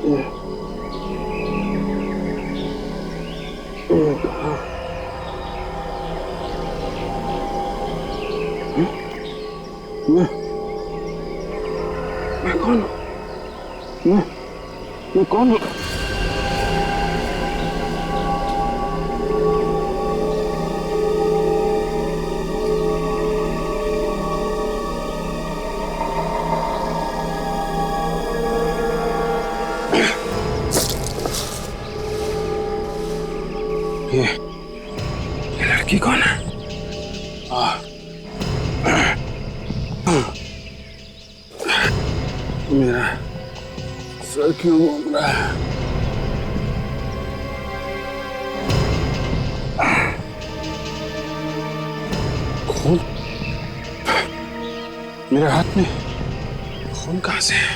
मैं कौन हूँ? मैं कौन हूँ? ये लड़की कौन है? मेरा सर क्यों घूम रहा है? खून? मेरे हाथ में खून कहां से है?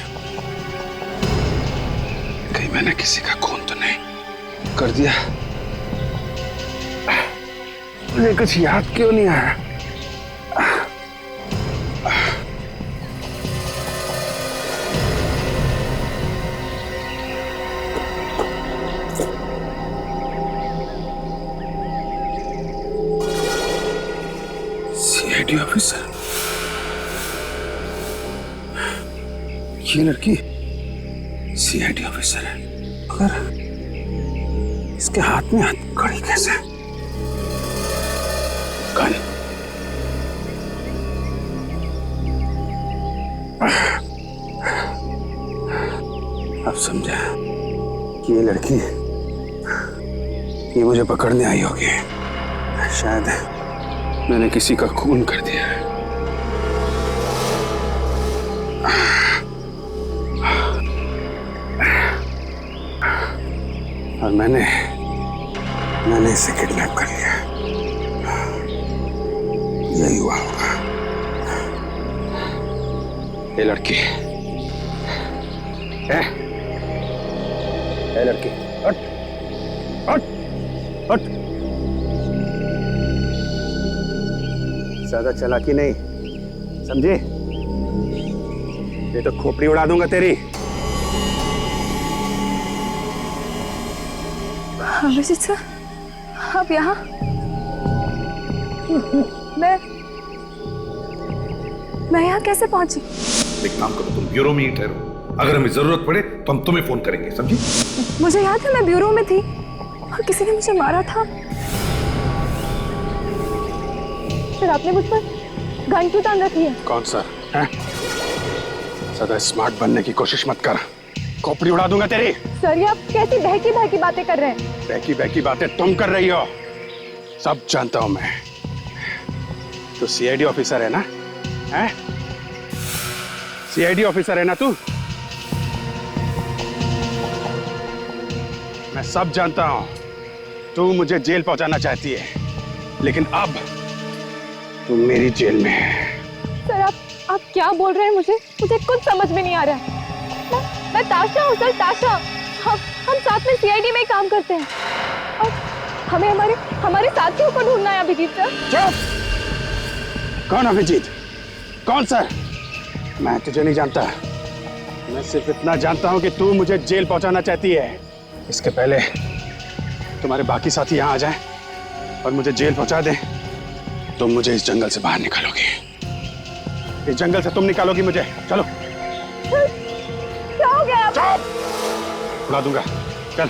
कहीं मैंने किसी का खून तो नहीं कर दिया? मुझे कुछ याद क्यों नहीं आ रहा? सीआईडी ऑफिसर, ये लड़की सीआईडी ऑफिसर है, मगर इसके हाथ में हथकड़ी कैसे? गन। अब समझा कि ये लड़की ये मुझे पकड़ने आई होगी। शायद मैंने किसी का खून कर दिया है। और मैंने इसे किडनैप कर लिया। यही हुआ होगा। ये लड़की ए लड़की, हट हट हट। ज्यादा चालाकी नहीं, समझे? ये तो खोपड़ी उड़ा दूंगा तेरी। अभिजीत सर, आप यहाँ? मैं यहाँ कैसे पहुंची? एक काम करो, तुम ब्यूरो में ही ठहरो। अगर हमें जरूरत पड़े तो हम तुम्हें फोन करेंगे, समझी? मुझे याद है मैं ब्यूरो में थी और किसी ने मुझे मारा था। फिर आपने मुझ पर गन क्यों तान रखी है? कौन सर है? ज्यादा स्मार्ट बनने की कोशिश मत कर, खोपड़ी उड़ा दूंगा तेरी। सर, ये आप कैसी बहकी बहकी बातें कर रहे हैं? बहकी बहकी बातें तुम कर रही हो, सब जानता हूं मैं। तो सीआईडी ऑफिसर है ना? हैं? सीआईडी ऑफिसर है ना तू? मैं सब जानता हूं। तू मुझे जेल पहुंचाना चाहती है, लेकिन अब तू मेरी जेल में है। सर, आप क्या बोल रहे हैं? मुझे कुछ समझ में नहीं आ रहा है। मैं ताशा हूँ सर, ताशा। हम साथ में सीआईडी में ही काम करते हैं और हमें हमारे साथियों को ढूंढना है। अभिजीत सर। चुप! कौन अभिजीत? कौन सर? मैं तुझे नहीं जानता। मैं सिर्फ इतना जानता हूं कि तू मुझे जेल पहुंचाना चाहती है। इसके पहले तुम्हारे बाकी साथी यहाँ आ जाएं और मुझे जेल पहुंचा दें, तुम मुझे इस जंगल से बाहर निकालोगी। इस जंगल से तुम निकालोगी मुझे। चलो। क्या हो गया? चुप! उड़ा दूंगा। चल,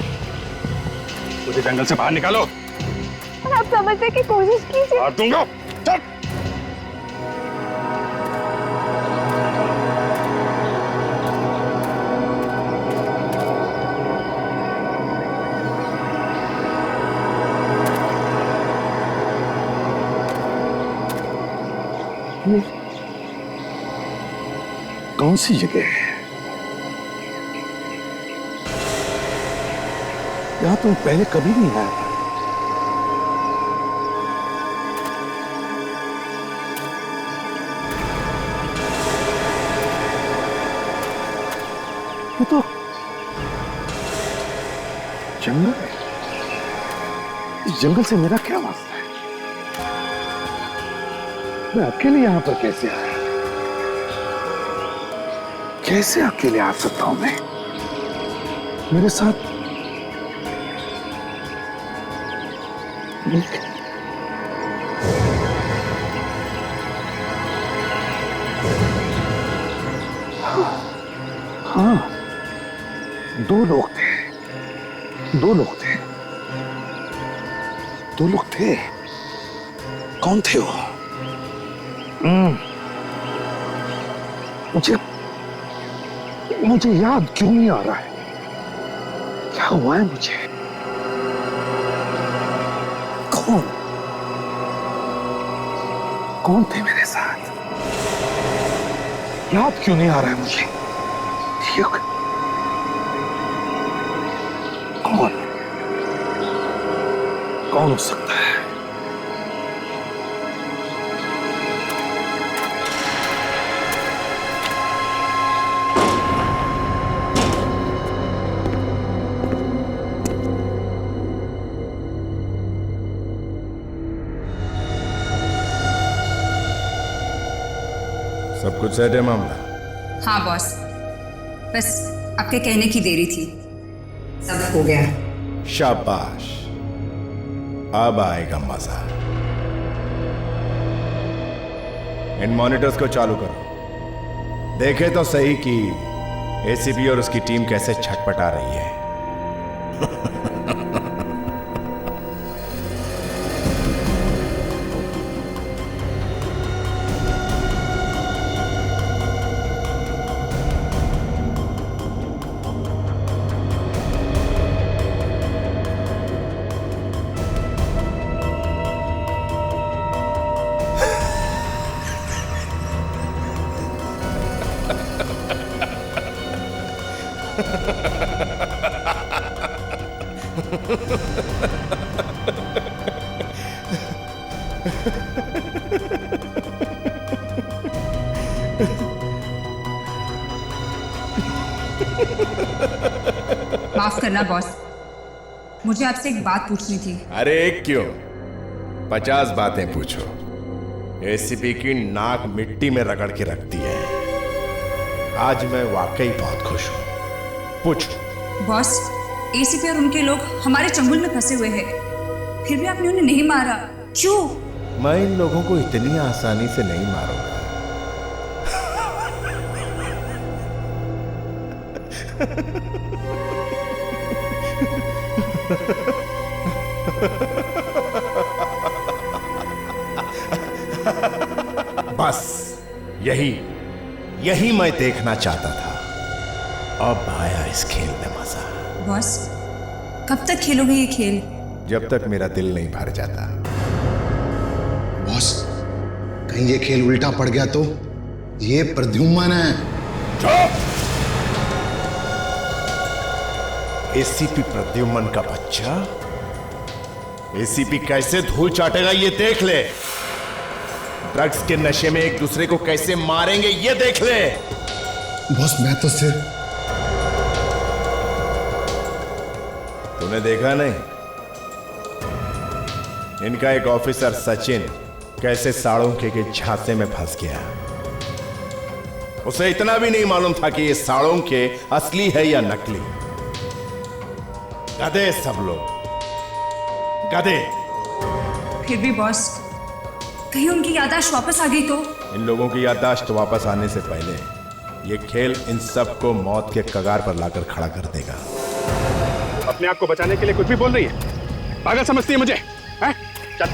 मुझे जंगल से बाहर निकालो। आप समझने की कोशिश कीजिए। मार दूंगा। चल। कौन सी जगह है? यहां तुम पहले कभी नहीं आया था। ये तो जंगल है। इस जंगल से मेरा क्या वास्ता है? मैं अकेले यहां पर कैसे आया? कैसे अकेले आ सकता हूं मैं? मेरे साथ हाँ, दो लोग थे, दो लोग थे, दो लोग थे। कौन थे वो? मुझे मुझे याद क्यों नहीं आ रहा है? क्या हुआ है मुझे? कौन कौन थे मेरे साथ? याद क्यों नहीं आ रहा है मुझे? ठीक, कौन कौन हो सकता है? सब कुछ सेट है मामला? हाँ बॉस, बस आपके कहने की देरी थी, सब हो गया। शाबाश, अब आएगा मजा। इन मॉनिटर्स को चालू करो, देखे तो सही कि एसीपी और उसकी टीम कैसे छटपटा रही है। माफ करना बॉस, मुझे आपसे एक बात पूछनी थी। अरे क्यों, 50 बातें पूछो। एसीपी की नाक मिट्टी में रगड़ के रखती है। आज मैं वाकई बहुत खुश हूं, पूछो। बॉस, एसीपी और उनके लोग हमारे चंगुल में फंसे हुए हैं, फिर भी आपने उन्हें नहीं मारा, क्यों? मैं इन लोगों को इतनी आसानी से नहीं मारूंगा। बस यही मैं देखना चाहता था। अब आया इस खेल में मजा। बॉस, कब तक खेलोगे ये खेल? जब तक मेरा दिल नहीं भर जाता। बॉस, कहीं ये खेल उल्टा पड़ गया तो? ये प्रद्युम्न है। चुप! एसीपी प्रद्युम्न का बच्चा एसीपी कैसे धूल चाटेगा ये देख ले। ड्रग्स के नशे में एक दूसरे को कैसे मारेंगे ये देख ले। बॉस, मैं तो सिर्फ... तूने देखा नहीं, इनका एक ऑफिसर सचिन कैसे साड़ोंके के झांसे में फंस गया। उसे इतना भी नहीं मालूम था कि ये साड़ोंके असली है या नकली। गधे सब लोग, गधे। फिर भी बॉस, कहीं उनकी याददाश्त वापस आ गई तो? इन लोगों की याददाश्त वापस आने से पहले ये खेल इन सबको मौत के कगार पर लाकर खड़ा कर देगा। अपने आप को बचाने के लिए कुछ भी बोल रही है। पागल समझती है मुझे, हैं? चल,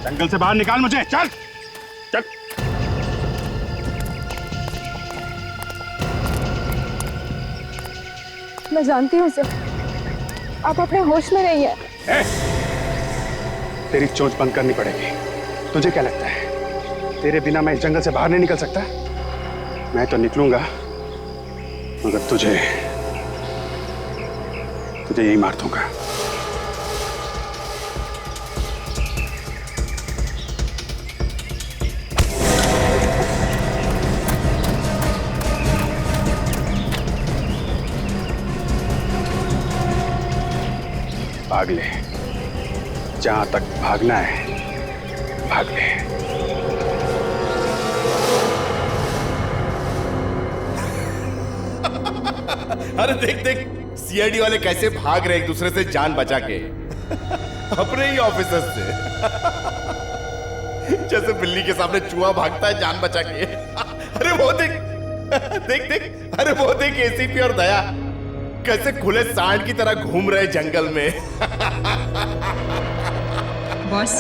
जंगल से बाहर निकाल मुझे। चल चल। मैं जानती हूँ सर, आप अपने होश में नहीं है। तेरी चोंच बंद करनी पड़ेगी। तुझे क्या लगता है तेरे बिना मैं इस जंगल से बाहर नहीं निकल सकता? मैं तो निकलूंगा, मगर तुझे यही मार दूंगा। भाग ले, जहां तक भागना है भाग ले। अरे देख देख, सीआईडी वाले कैसे भाग रहे एक दूसरे से जान बचा के अपने ही ऑफिसर्स से। जैसे बिल्ली के सामने चूहा भागता है जान बचा के। अरे वो देख देख देख, अरे वो देख एसीपी और दया कैसे खुले सांड की तरह घूम रहे जंगल में। बॉस,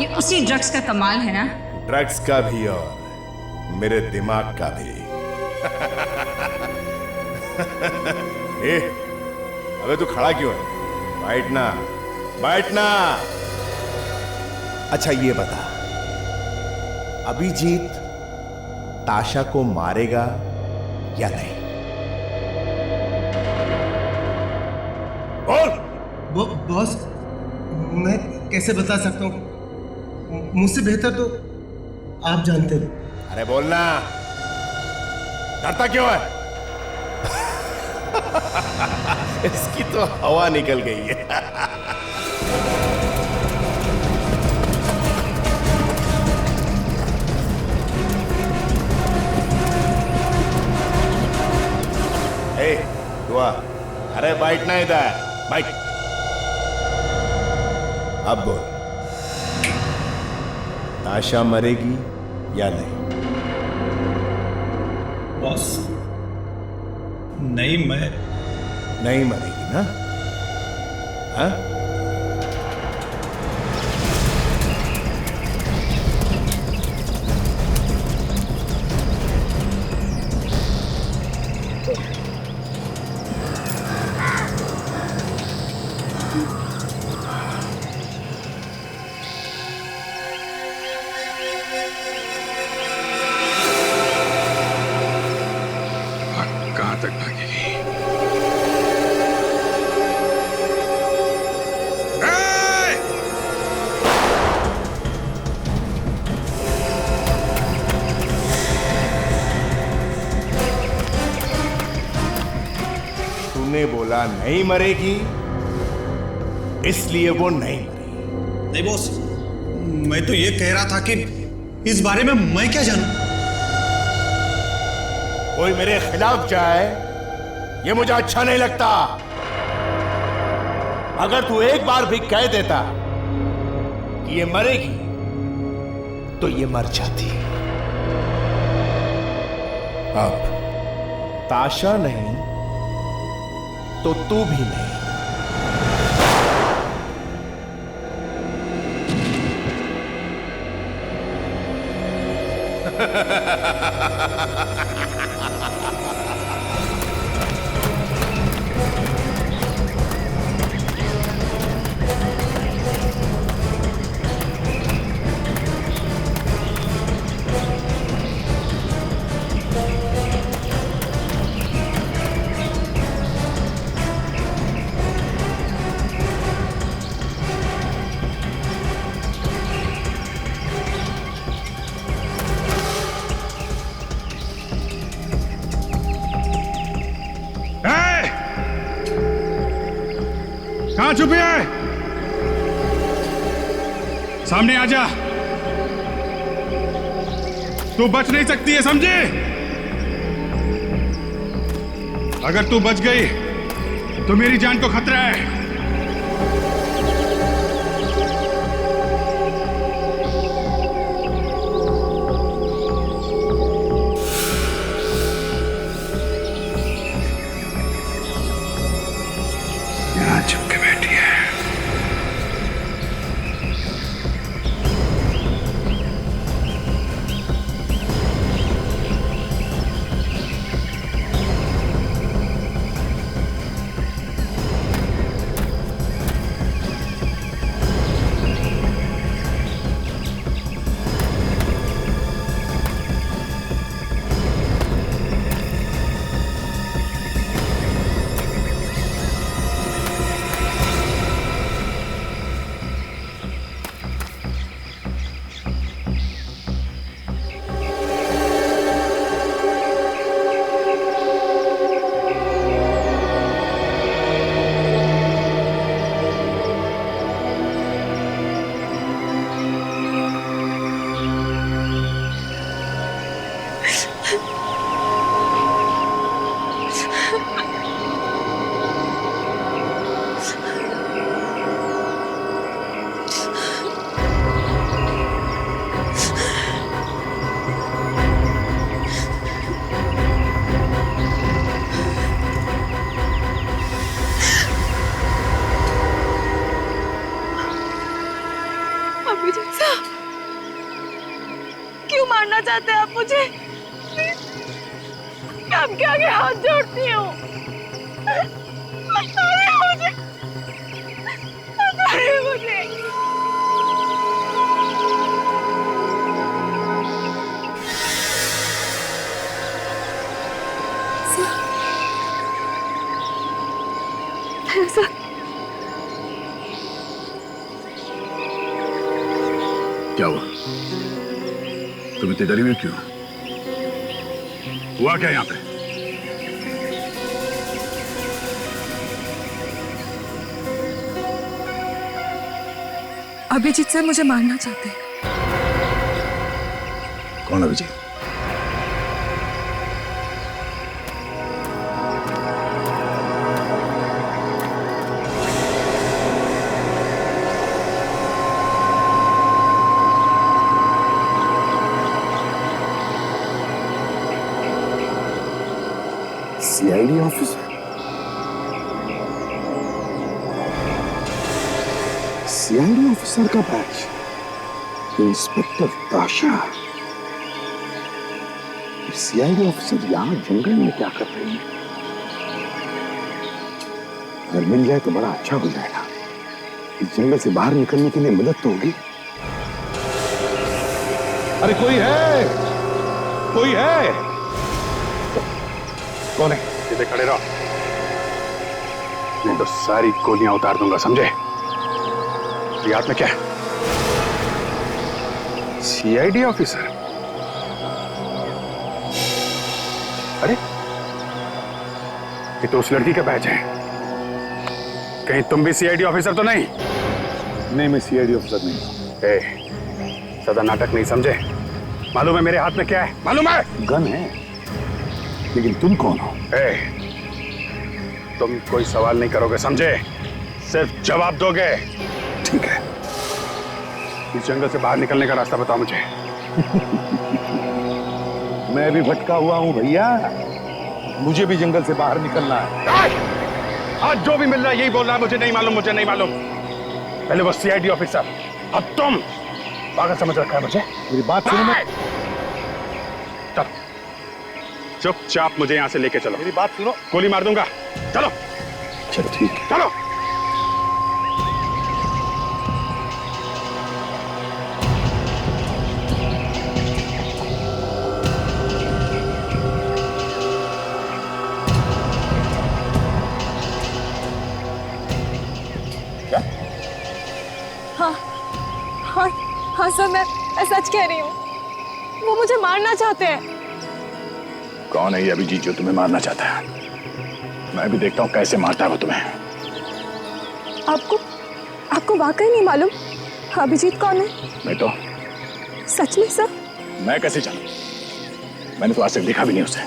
ये उसी ड्रग्स का कमाल है ना? ड्रग्स का भी और मेरे दिमाग का भी। ए, अबे तू खड़ा क्यों है? बैठना बैठना। अच्छा ये बता, अभिजीत ताशा को मारेगा या नहीं? बोल। बॉस, मैं कैसे बता सकता हूँ? मुझसे बेहतर तो आप जानते हैं। अरे बोलना, डरता क्यों है? इसकी तो हवा निकल गई है। ए, दुआ, अरे बैठना इधर, बैठ। अब बोल, ताशा मरेगी या नहीं? बॉस, नहीं, मैं नहीं मरेगी ना? हाँ? कहां तक भागेगी? तूने बोला नहीं मरेगी, इसलिए वो नहीं मरी। नहीं बॉस, मैं तो ये कह रहा था कि इस बारे में मैं क्या जानूं? कोई मेरे खिलाफ जाए ये मुझे अच्छा नहीं लगता। अगर तू एक बार भी कह देता कि ये मरेगी तो ये मर जाती। अब ताशा नहीं तो तू भी नहीं। कहां छुपी है? सामने आ जा। तू बच नहीं सकती है, समझे? अगर तू बच गई तो मेरी जान को खतरा है। यहां छुप के बैठी है। मुझे, मैं आपके आगे हाथ जोड़ती हूँ। मारिए मुझे, मारिए मुझे। ऐसा क्या हुआ? तुम इतनी डरी हुई क्यों? हुआ क्या यहाँ पे? अभिजीत सर मुझे मारना चाहते हैं। कौन Abhijeet? CID officer? CID officer का batch? Inspector Tasha? CID officer यहाँ जंगल में क्या कर रही है? अगर मिल जाए तो बड़ा अच्छा हो जाएगा। इस जंगल से बाहर निकलने के लिए मदद तो होगी। अरे कोई है, कोई है। कौन है? सीधे खड़े रहो, नहीं तो सारी गोलियां उतार दूंगा, समझे? ये हाथ में क्या है? CID officer? अरे ये तो उस लड़की का बैच है। कहीं तुम भी सीआईडी ऑफिसर तो नहीं? नहीं, मैं सीआईडी ऑफिसर नहीं हूं। सदा नाटक नहीं, समझे? मालूम है मेरे हाथ में क्या है? मालूम है? गन है, लेकिन तुम कौन हो? तुम कोई सवाल नहीं करोगे, समझे? सिर्फ जवाब दोगे। ठीक है। इस जंगल से बाहर निकलने का रास्ता बताओ मुझे। मैं भी भटका हुआ हूं भैया, मुझे भी जंगल से बाहर निकलना है। आज जो भी मिल रहा है यही बोल रहा है, मुझे नहीं मालूम, मुझे नहीं मालूम। पहले वो सीआईडी ऑफिसर, अब तुम पागल समझ रखा है मुझे। मेरी बात सुनो। चुपचाप मुझे यहाँ से लेके चलो। मेरी बात सुनो। गोली मार दूंगा। चलो चलो ठीक है। चलो। हाँ हाँ हाँ सर, मैं सच कह रही हूँ। वो मुझे मारना चाहते हैं। कौन है ये अभिजीत जो तुम्हें मारना चाहता है? मैं भी देखता हूँ कैसे मारता है वो तुम्हें। आपको वाकई नहीं मालूम अभिजीत कौन है? मैं तो सच में सर? मैं कैसे जानूं? मैंने तो आज तक देखा भी नहीं उसे।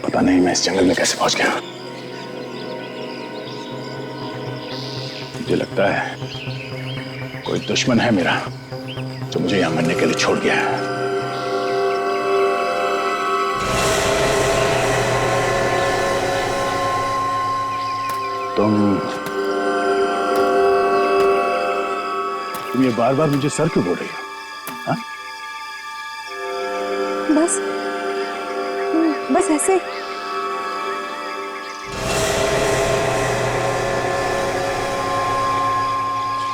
पता नहीं मैं इस जंगल में कैसे पहुंच गया। मुझे लगता है कोई दुश्मन है मेरा जो मुझे यहां मरने के लिए छोड़ गया है। तुम ये बार बार मुझे सर क्यों बोल रही हो? हाँ? बस ऐसे।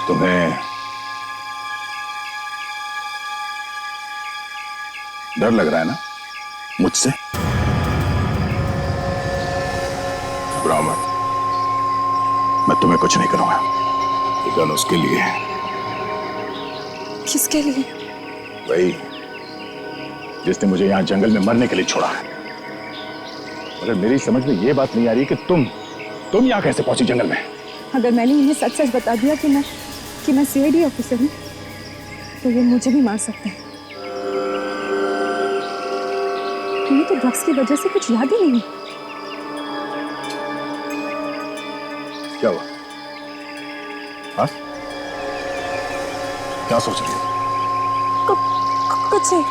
तुम्हें डर लग रहा है ना मुझसे? घबराओ मत, मैं तुम्हें कुछ नहीं करूंगा। ये गन उसके लिए है। किसके लिए? वही जिसने मुझे यहां जंगल में मरने के लिए छोड़ा है। मगर मेरी समझ में ये बात नहीं आ रही कि तुम यहां कैसे पहुंची जंगल में? अगर मैंने इन्हें सच सच बता दिया कि मैं सीआईडी ऑफिसर हूँ तो ये मुझे भी मार सकते हैं। इन्हें तो ड्रग्स की वजह से कुछ याद ही नहीं। क्या हुआ? हाँ? क्या सोच रही हो? कुछ नहीं।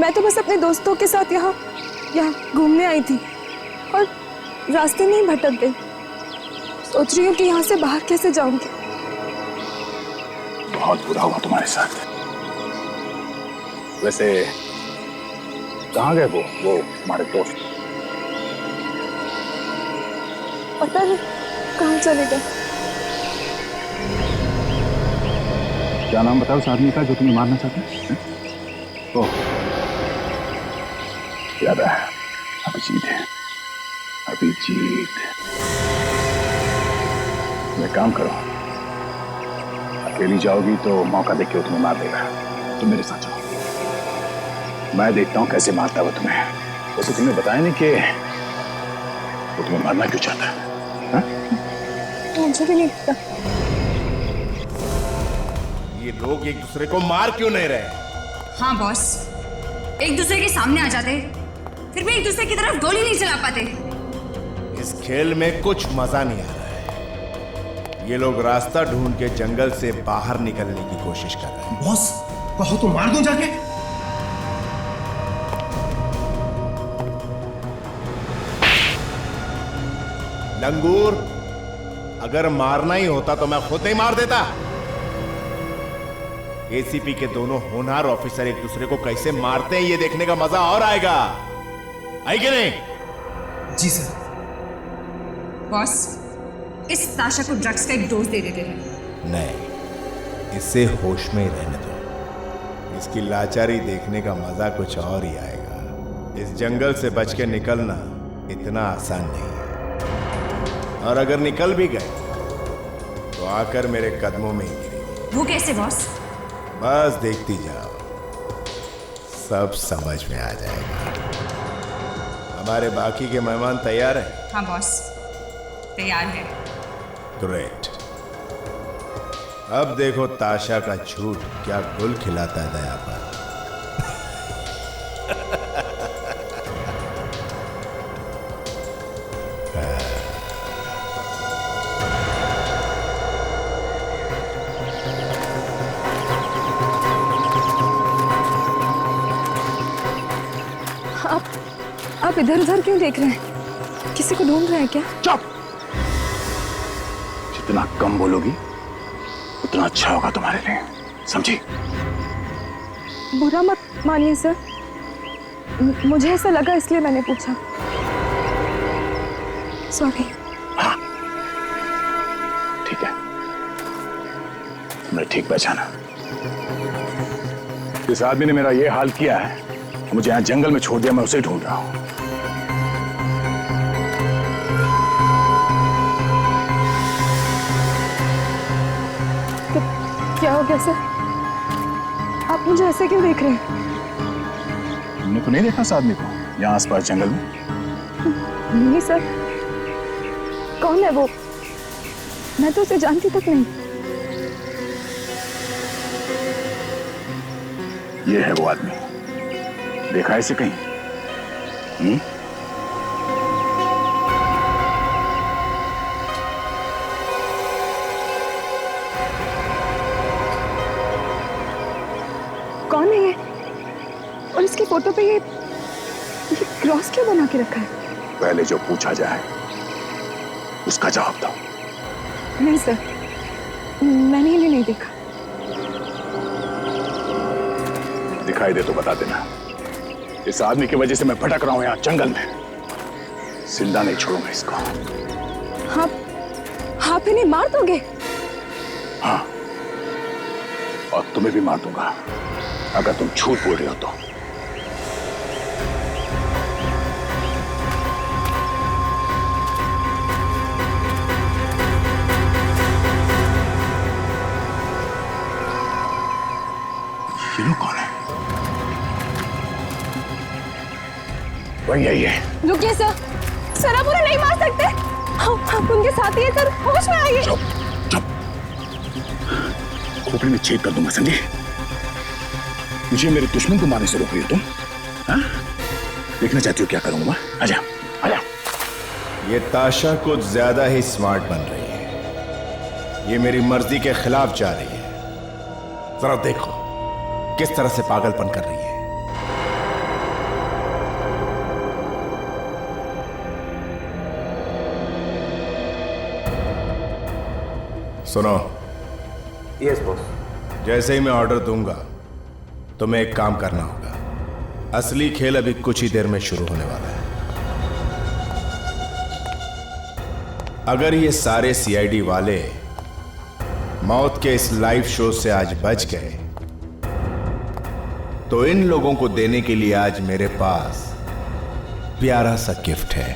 मैं तो बस अपने दोस्तों के साथ यहाँ घूमने आई थी और रास्ते में ही भटक गई। सोच रही हूँ कि यहाँ से बाहर कैसे जाऊंगी। बहुत बुरा हुआ तुम्हारे साथ। वैसे कहाँ गए वो हमारे दोस्त? पता नहीं कहाँ चले गए। क्या नाम बताओ उस आदमी का जो तुम्हें मारना चाहता है? ओह, याद है, अभिजीत है। अभिजीत, मैं काम करो, अकेली जाओगी तो मौका देख के वो तुम्हें मार देगा। तुम मेरे साथ चलो, मैं देखता हूँ कैसे मारता है वो तुम्हें। वैसे तुम्हें बताया नहीं कि वो तुम्हें मारना क्यों चाहता है? हाँ? मुझे भी नहीं पता। ये लोग एक दूसरे को मार क्यों नहीं रहे? हाँ बॉस, एक दूसरे के सामने आ जाते फिर भी एक दूसरे की तरफ गोली नहीं चला पाते। इस खेल में कुछ मजा नहीं आ रहा है। ये लोग रास्ता ढूंढ के जंगल से बाहर निकलने की कोशिश कर रहे हैं। बॉस कहो तो मार दूं जाके। लंगूर, अगर मारना ही होता तो मैं खुद नहीं मार देता। एसीपी के दोनों होनहार ऑफिसर एक दूसरे को कैसे मारते हैं ये देखने का मजा और आएगा, है कि नहीं? जी सर। बॉस, इस ताशा को ड्रग्स का एक डोज दे देते हैं। नहीं, इसे होश में ही रहने दो। इसकी लाचारी देखने का मजा कुछ और ही आएगा। इस जंगल से बच के निकलना इतना आसान नहीं है, और अगर निकल भी गए तो आकर मेरे कदमों में ही गिरेगी। वो कैसे बॉस? बस देखती जाओ, सब समझ में आ जाएगा। हमारे बाकी के मेहमान तैयार हैं? हाँ बॉस, तैयार है। ग्रेट। अब देखो ताशा का झूठ क्या गुल खिलाता है दया पर। आप इधर उधर क्यों देख रहे हैं? किसी को ढूंढ रहे हैं क्या? चुप! जितना कम बोलोगी उतना अच्छा होगा तुम्हारे लिए, समझी? बुरा मत मानिए सर, मुझे ऐसा लगा इसलिए मैंने पूछा। सॉरी। हाँ, ठीक है, तुमने ठीक पहचाना। इस आदमी ने मेरा ये हाल किया है, मुझे यहाँ जंगल में छोड़ दिया, मैं उसे ढूंढ रहा हूँ। क्या हो गया सर? आप मुझे ऐसे क्यों देख रहे हैं? तुमने तो नहीं देखा इस आदमी को यहाँ आसपास जंगल में? नहीं सर, कौन है वो? मैं तो उसे जानती तक नहीं। ये है वो आदमी, देखा है इसे कहीं? कौन है ये? और इसकी फोटो पे ये क्रॉस क्यों बना के रखा है? पहले जो पूछा जाए उसका जवाब दो। नहीं सर, मैंने इन्हें नहीं देखा। दिखाई दे तो बता देना। इस आदमी की वजह से मैं भटक रहा हूं यहाँ जंगल में, जिंदा नहीं छोड़ूंगा इसको। आप इन्हें मार दोगे? हाँ, और तुम्हें भी मार दूंगा अगर तुम झूठ बोल रहे हो तो। ये लोग कौन है? वही है ये। रुकिए सर, सर आप उन्हें नहीं मार सकते। आप उनके साथी हैं सर, होश में आइए। चुप चुप, खोपड़ी में छेद कर दूंगा, समझे? मुझे मेरे दुश्मन को मारने से रोक रही हो तुम? हाँ? देखना चाहती हो क्या करूंगा? आजा आजा। ये ताशा कुछ ज्यादा ही स्मार्ट बन रही है। ये मेरी मर्जी के खिलाफ जा रही है। जरा देखो किस तरह से पागलपन कर रही है। सुनो। Yes boss. जैसे ही मैं ऑर्डर दूंगा तुम्हें एक काम करना होगा। असली खेल अभी कुछ ही देर में शुरू होने वाला है। अगर ये सारे सीआईडी वाले मौत के इस लाइव शो से आज बच गए तो इन लोगों को देने के लिए आज मेरे पास प्यारा सा गिफ्ट है।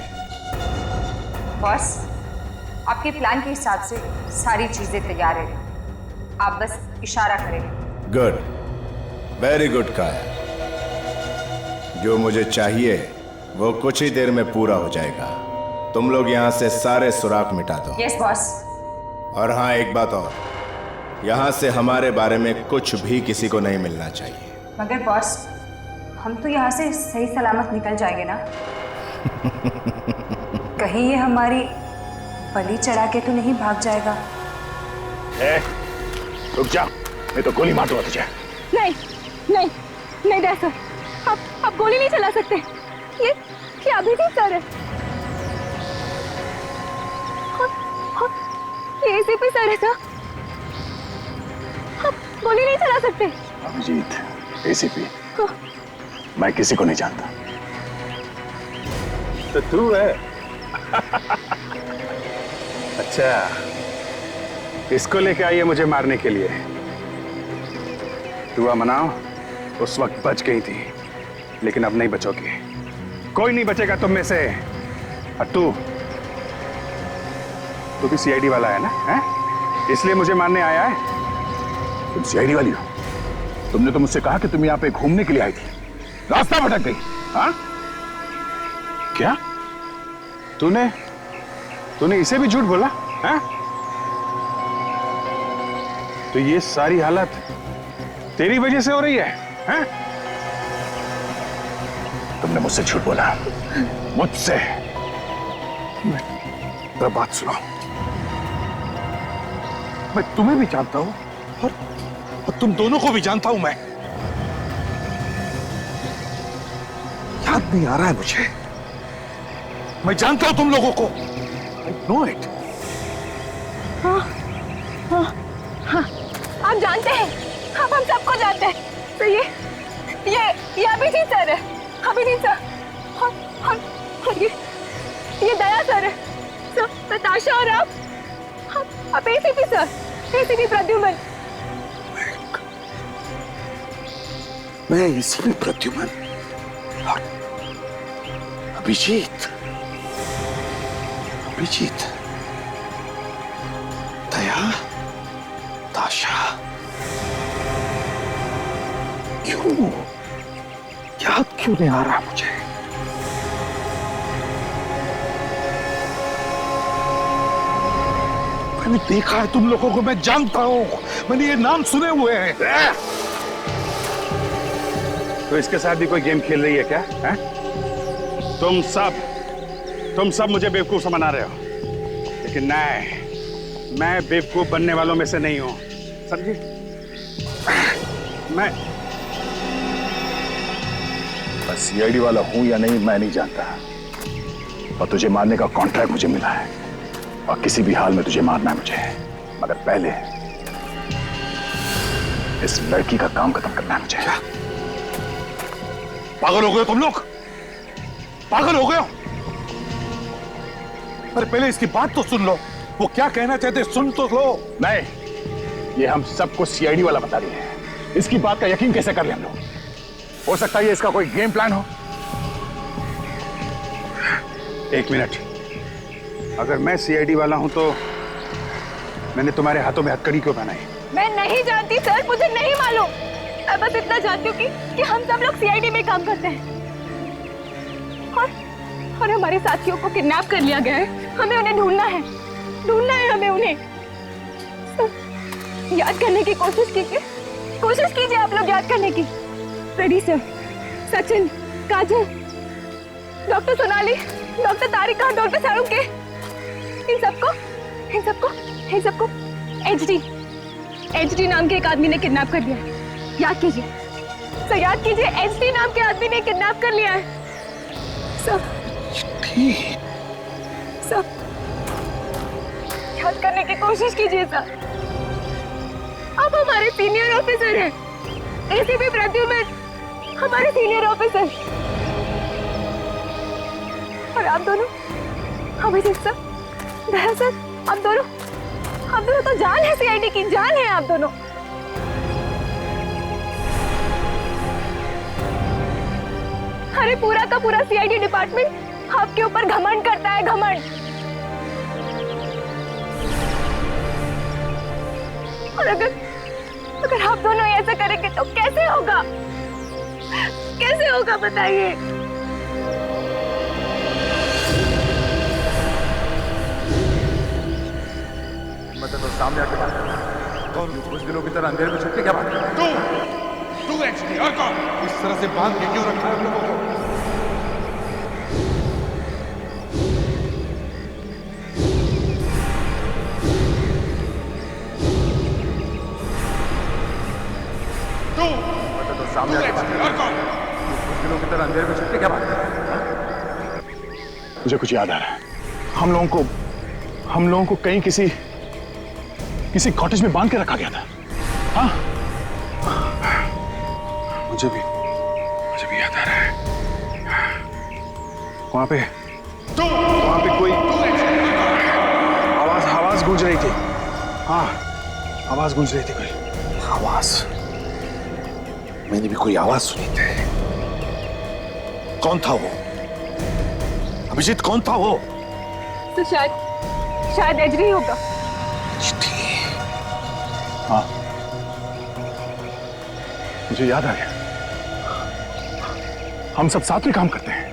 बॉस, आपके प्लान के हिसाब से सारी चीजें तैयार है, आप बस इशारा करें। गुड, वेरी गुड काया। जो मुझे चाहिए वो कुछ ही देर में पूरा हो जाएगा। तुम लोग यहां से सारे सुराग मिटा दो। Yes boss. और हाँ, एक बात और, यहां से हमारे बारे में कुछ भी किसी को नहीं मिलना चाहिए। मगर बॉस, हम तो यहाँ से सही सलामत निकल जाएंगे ना? कहीं ये हमारी बलि चढ़ा के तो नहीं भाग जाएगा? रुक जा, मैं तो गोली मार दूंगा तुझे। नहीं नहीं नहीं डैड सर, आप गोली नहीं चला सकते। ये अभिजीत सर है। ये एसीपी सर है सर, आप गोली नहीं चला सकते। अभिजीत, एसीपी, मैं किसी को नहीं जानता। तो तू है? अच्छा, इसको लेके आई है मुझे मारने के लिए। दुआ मनाओ, उस वक्त बच गई थी, लेकिन अब नहीं बचोगी। कोई नहीं बचेगा तुम में से। और तू भी सीआईडी वाला है ना? है? इसलिए मुझे मारने आया है? तुम सीआईडी वाली हो? तुमने तो मुझसे कहा कि तुम यहाँ पे घूमने के लिए आई थी, रास्ता भटक गई। हाँ? क्या? तूने इसे भी झूठ बोला? हाँ? तो ये सारी हालत तेरी वजह से हो रही है? हाँ? तुमने मुझसे झूठ बोला, मुझसे। मेरी बात सुनो, मैं तुम्हें भी जानता हूं और तुम दोनों को भी जानता हूं। मैं याद नहीं आ रहा है मुझे। मैं जानता हूं तुम लोगों को। I know it. हाँ, आप जानते हैं, आप हम सबको जानते हैं। तो ये अभिजीत सर है, अभिजीत सर। और ये दया सर है। तो नताशा और आप एसीपी सर, एसीपी प्रद्युमन। मैं एसीपी प्रद्युमन और अभिजीत, दया, ताशा। क्यों? याद क्यों नहीं आ रहा मुझे? मैंने देखा है तुम लोगों को, मैं जानता हूं, मैंने ये नाम सुने हुए हैं। तो इसके साथ भी कोई गेम खेल रही है क्या? है? तुम सब मुझे बेवकूफ समझ रहे हो, लेकिन नहीं, मैं बेवकूफ बनने वालों में से नहीं हूं, समझी? मैं सीआईडी वाला हूं या नहीं मैं नहीं जानता, और तुझे मारने का कॉन्ट्रैक्ट मुझे मिला है और किसी भी हाल में तुझे मारना है मुझे। मगर पहले इस लड़की का काम खत्म करना है मुझे। पागल हो गए हो तुम लोग? पागल हो गए हो? अरे पहले इसकी बात तो सुन लो, वो क्या कहना चाहते सुन तो लो। नहीं, ये हम सबको सीआईडी वाला बता रही है। इसकी बात का यकीन कैसे कर ले हम लोग? हो सकता है ये इसका कोई गेम प्लान हो। एक मिनट, अगर मैं सीआईडी वाला हूं तो मैंने तुम्हारे हाथों में हथकड़ी क्यों पहनाई? मैं नहीं जानती सर, मुझे नहीं मालूम। मैं बस इतना जानती हूँ कि हम सब लोग सीआईडी में काम करते हैं और हमारे साथियों को किडनैप कर लिया गया है। हमें उन्हें ढूंढना है हमें उन्हें। सर, याद करने की कोशिश कीजिए आप लोग, याद करने की। रेडी सर, सचिन, काजल, डॉक्टर सोनाली, डॉक्टर तारिका, डॉक्टर सारुके, इन सबको एचडी नाम के एक आदमी ने किडनैप कर लिया है। याद कीजिए सर, याद कीजिए, एचडी नाम के आदमी ने किडनैप कर लिया है। सब याद करने की कोशिश कीजिए सर। आप हमारे सीनियर ऑफिसर हैं, एसीपी प्रद्युम्न हमारे सीनियर ऑफिसर, और आप दोनों अभिजीत सर, दया सर, आप दोनों तो जान है, सीआईडी की जान है आप दोनों। अरे पूरा का पूरा सीआईडी डिपार्टमेंट आपके ऊपर घमंड करता है, घमंड। और अगर आप दोनों ऐसा करेंगे तो कैसे होगा, कैसे होगा बताइए। मतलब तो सामने आके बात कर, कौन कुछ दिनों की तरह अंधेरे में छुप के क्या बात कर रहा है? तू एक्चुअली, और कौन? इस तरह से बांध के क्यों रखा है हम लोगों को? तो सामने आके बात कर, और कौन? कुछ दिनों की तरह अंधेरे में छुप के क्या बात कर रहा है? मुझे कुछ याद आ रहा है। हम लोगों को कहीं किसी कॉटेज में बांध के रखा गया था। हाँ, मुझे भी याद आ रहा है। वहां पे कोई आवाज गूंज रही थी। हाँ, आवाज गूंज रही थी कोई आवाज। मैंने भी कोई आवाज सुनी थी। कौन था वो? अभिजीत, कौन था वो? तो शायद एजरी होगा। हाँ, मुझे याद आ गया। हम सब साथ में काम करते हैं।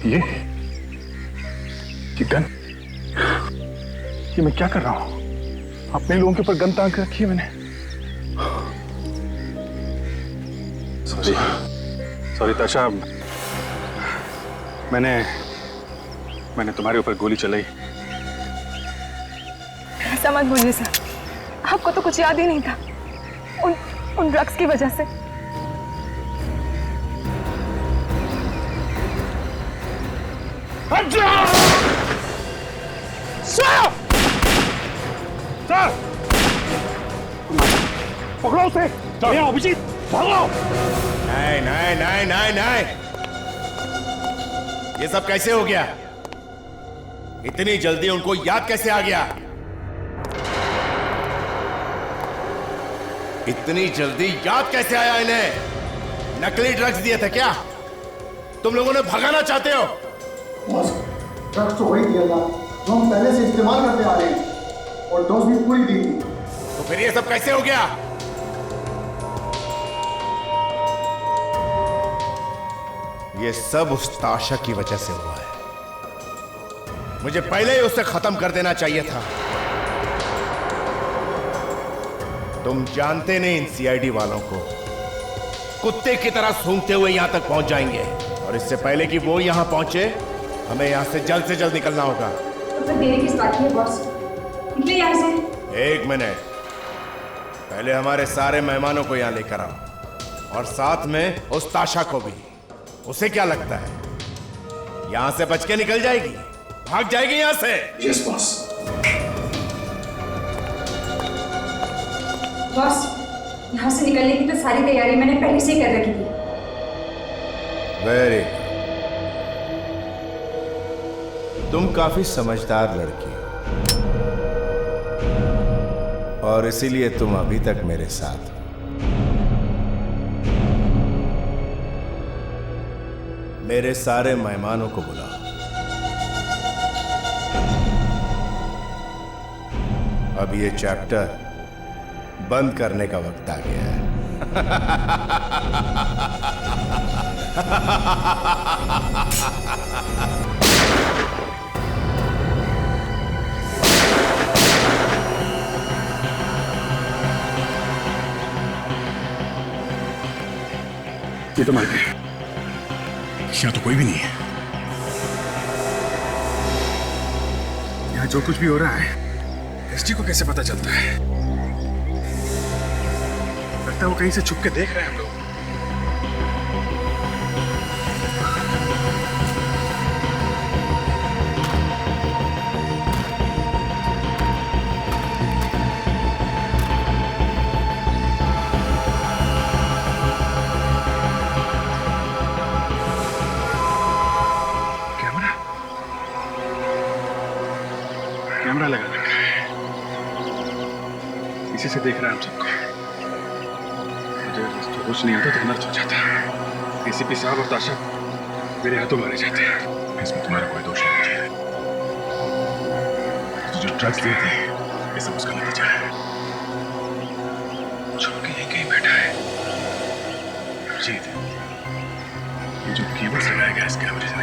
ये गन, ये मैं क्या कर रहा हूं? अपने लोगों के ऊपर गन ताक रखी है मैंने। सॉरी ताशा, मैंने तुम्हारे ऊपर गोली चलाई। ऐसा मत बोलिए सर, आपको तो कुछ याद ही नहीं था उन ड्रग्स की वजह से। पकड़ो उसे। अभिजीत, भागो। नहीं, ये सब कैसे हो गया? इतनी जल्दी उनको याद कैसे आ गया? इतनी जल्दी याद कैसे आया इन्हें? नकली ड्रग्स दिए थे क्या? तुम लोगों ने भगाना चाहते हो? ड्रग्स तो वही दिया था जो हम पहले से इस्तेमाल करते आ रहे हैं, और डोज भी पूरी दी थी। तो फिर ये सब कैसे हो गया? ये सब उस ताशा की वजह से हुआ है। मुझे पहले ही उसे खत्म कर देना चाहिए था। तुम जानते नहीं इन सीआईडी वालों को, कुत्ते की तरह सूंघते हुए यहां तक पहुंच जाएंगे, और इससे पहले कि वो यहां पहुंचे, हमें यहां से जल्द निकलना होगा। तो फिर देरी किस बात की है बॉस? निकले यहाँ से। एक मिनट, पहले हमारे सारे मेहमानों को यहां लेकर आओ, और साथ में उस ताशा को भी। उसे क्या लगता है यहां से बच के निकल जाएगी, भाग जाएगी यहां से? Yes boss. बॉस, यहाँ से निकलने की तो सारी तैयारी मैंने पहले से ही कर रखी थी। वेरी, तुम काफी समझदार लड़की हो, और इसीलिए तुम अभी तक मेरे साथ हो। मेरे सारे मेहमानों को बुलाओ। अब ये चैप्टर बंद करने का वक्त आ गया है। ये तो मर गए। यहाँ तो कोई भी नहीं है। यहाँ जो कुछ भी हो रहा है, एसडी को कैसे पता चलता है? लगता है वो कहीं से छुप के देख रहे हैं हम लोग। से देख रहा है हम सबको। मुझे तो कुछ नहीं आता तो नर्स हो जाता। एसीपी साहब और ताशा मेरे हाथों मारे जाते हैं। इसमें तुम्हारा कोई दोष नहीं है। जो ड्रग्स दिए थे ये सब उसका नतीजा है। छुप के यहीं कहीं बैठा है अभिजीत। ये जो केबल्स लगाया गया इस कैमरे से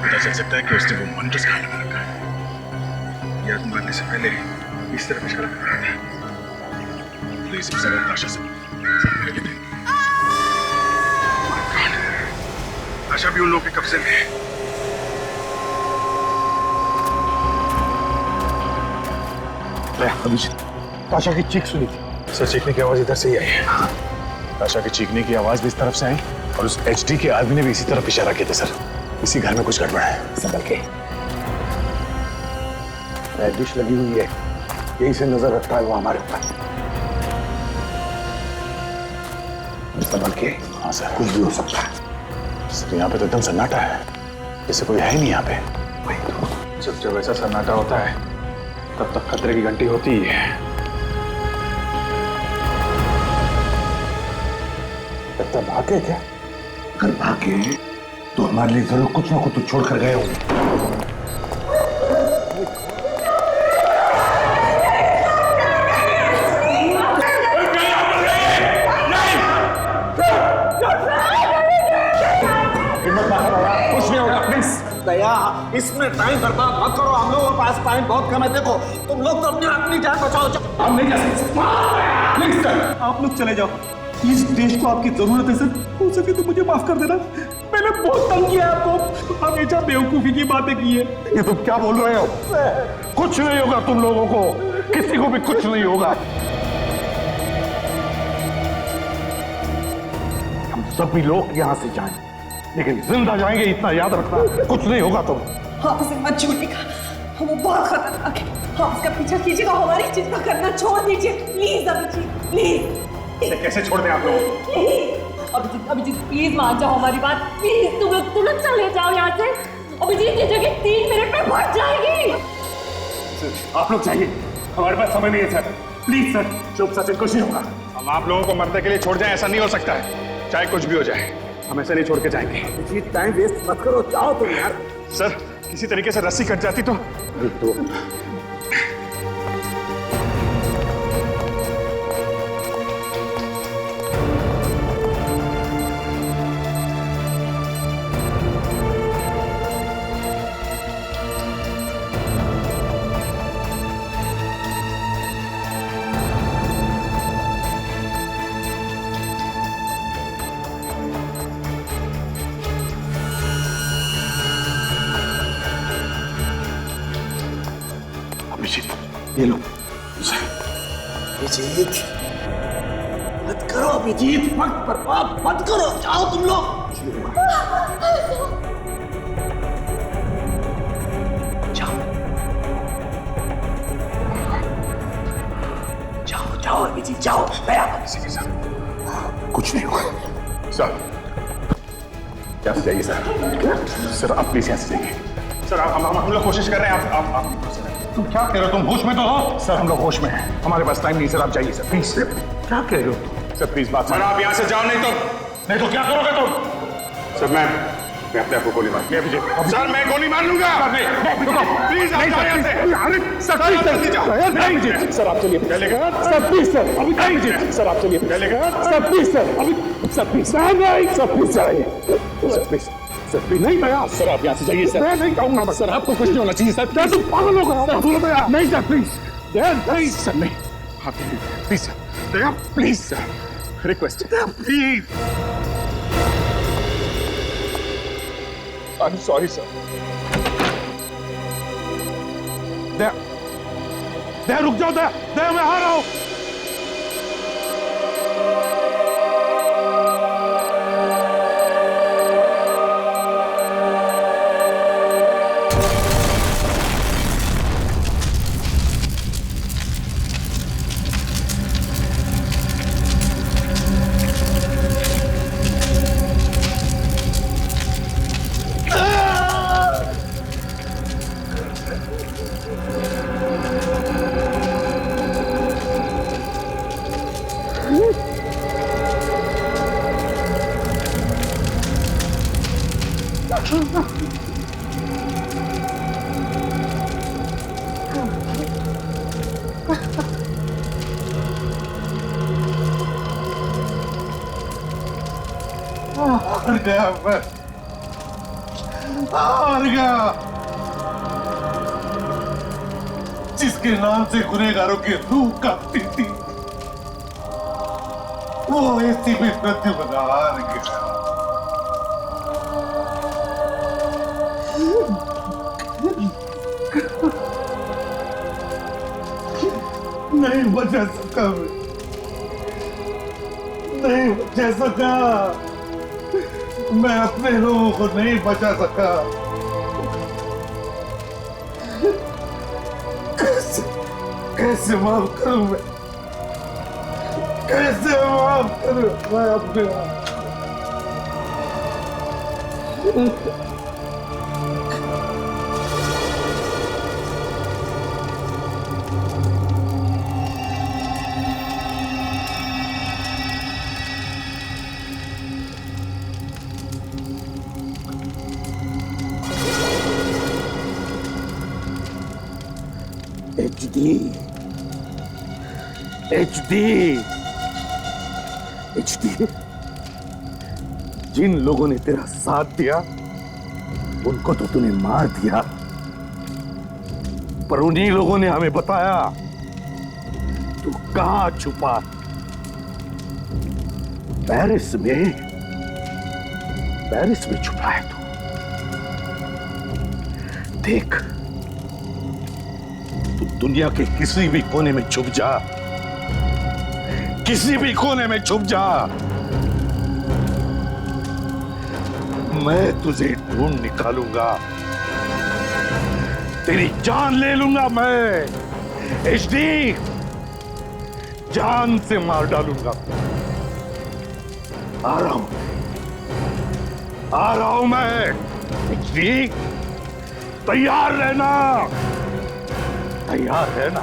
पता चल सकता है कि उसने वो मंत्र खाने में रखा है। याद मारने से पहले इस तरफ इशारा कर रहा था। प्लीज जरा ताशा से मिलके दे। ताशा भी उन लोगों के कब्जे में है। अभिजीत, ताशा की चीख सुनी थी। सर चीखने की आवाज इधर से ही आई है। ताशा की चीखने की आवाज भी इस तरफ से आई और उस एचडी के आदमी ने भी इसी तरफ इशारा किया था। सर इसी घर में कुछ गड़बड़ है, संभल के। डिश लगी हुई है, यहीं से नजर रखता है वो हमारे ऊपर। संभल के। हाँ सर, कुछ भी हो सकता है। सर यहाँ पे तो एकदम सन्नाटा है, जैसे कोई है ही नहीं यहाँ पे। जब ऐसा सन्नाटा होता है तब तक खतरे की घंटी होती ही है। लगता भागे क्या? अगर भागे तो हमारे लिए जरूर कुछ ना कुछ तो छोड़ कर गए होंगे। दया, इसमें टाइम बर्बाद मत करो। हम लोगों के पास टाइम बहुत कम है। देखो तुम लोग तो अपनी जान बचाओ। हम नहीं जा सकते। आप लोग चले जाओ। इस देश को आपकी जरूरत है सर। हो सके तो मुझे माफ कर देना। मैंने बहुत तंग किया आपको, हमेशा बेवकूफी की बातें की है। ये तुम क्या बोल रहे हो? कुछ नहीं होगा तुम लोगों को, किसी को भी कुछ नहीं होगा। हम सभी लोग यहाँ से जाएं, लेकिन जिंदा जाएंगे इतना याद रखना। कुछ नहीं होगा तुम। हाँ उसे मत छूटिएगा, वो बहुत खतरनाक है। हाँ उसका पीछा कीजिएगा, हमारी चिंता करना छोड़ दीजिए प्लीज अभिजीत, प्लीज। कैसे छोड़ दें आप लोग? अभिजीत प्लीज मान जाओ हमारी बात, प्लीज। तुम लोग तुरंत चले जाओ यहाँ से। अभिजीत ये जगह 3 मिनट में भर जाएगी। आप लोग चाहिए, हमारे पास समय नहीं है सर। प्लीज सर, चुप सचिन, कुछ नहीं होगा। हम आप लोगों को मरने के लिए छोड़ जाएं, ऐसा नहीं हो सकता है। चाहे कुछ भी हो जाए, हम ऐसे नहीं छोड़ के जाएंगे। टाइम वेस्ट मत करो, जाओ तुम यार। सर किसी तरीके से रस्सी कट जाती तो ये लो। अभिजीत मत करो, अभिजीत वक्त बर्बाद मत करो, जाओ तुम लोग। जाओ जाओ जाओ अभिजीत, जाओ। दया किसी के साथ कुछ नहीं होगा सर। यहाँ से जाइए सर। सर आप प्लीज यहाँ से जाइए। सर हम लोग कोशिश कर रहे हैं। आप तुम क्या कह रहे हो? तुम होश में तो हो? सर हम लोग होश में हैं, हमारे पास टाइम नहीं। सर आप जाइए सर प्लीज। क्या कह रहे हो? सर प्लीज बात सर, आप यहाँ से जाओ, नहीं तो क्या करोगे तुम? सर मैं अपने आप को गोली मार। सर मैं गोली मार लूंगा। प्लीज आप जाओ यहाँ से। सर जल्दी जाओ। सर आप चलिए चलेगा। सर प्लीज सर अभी नहीं। सर आप चलिए चलेगा। सर प्लीज सर अभी। सर प्लीज सर नहीं। सर प्लीज जाइए। Sir please. सर प्लीज नहीं दया। सर आप यहाँ से जाइए सर। मैं नहीं कहूँगा। सर आपको कुछ नहीं होना चाहिए सर। क्या तुम पागल हो गए? दया नहीं सर प्लीज। दया नहीं सर नहीं। आप please sir. Daya please sir, request please. I am sorry sir. Daya रुक जाओ। दया मैं आ रहा हूँ। हार गया मैं, हार गया। जिसके नाम से गुनहगारों की रूह कांपती थी, वो एसीपी प्रद्युम्न हार गया। नहीं बचा सका मैं, नहीं बचा सका मैं, अपने लोगों को नहीं बचा सका। कैसे माफ करूं मैं, कैसे माफ करूं मैं अपने आप? HD, जिन लोगों ने तेरा साथ दिया उनको तो तूने मार दिया, पर उन्हीं लोगों ने हमें बताया तू कहां छुपा। पेरिस में छुपा है तू। देख, तू दुनिया के किसी भी कोने में छुप जा, किसी भी कोने में छुप जा, मैं तुझे ढूंढ निकालूंगा, तेरी जान ले लूंगा मैं। HD, जान से मार डालूंगा। आ रहा हूं मैं। HD, तैयार रहना, तैयार रहना।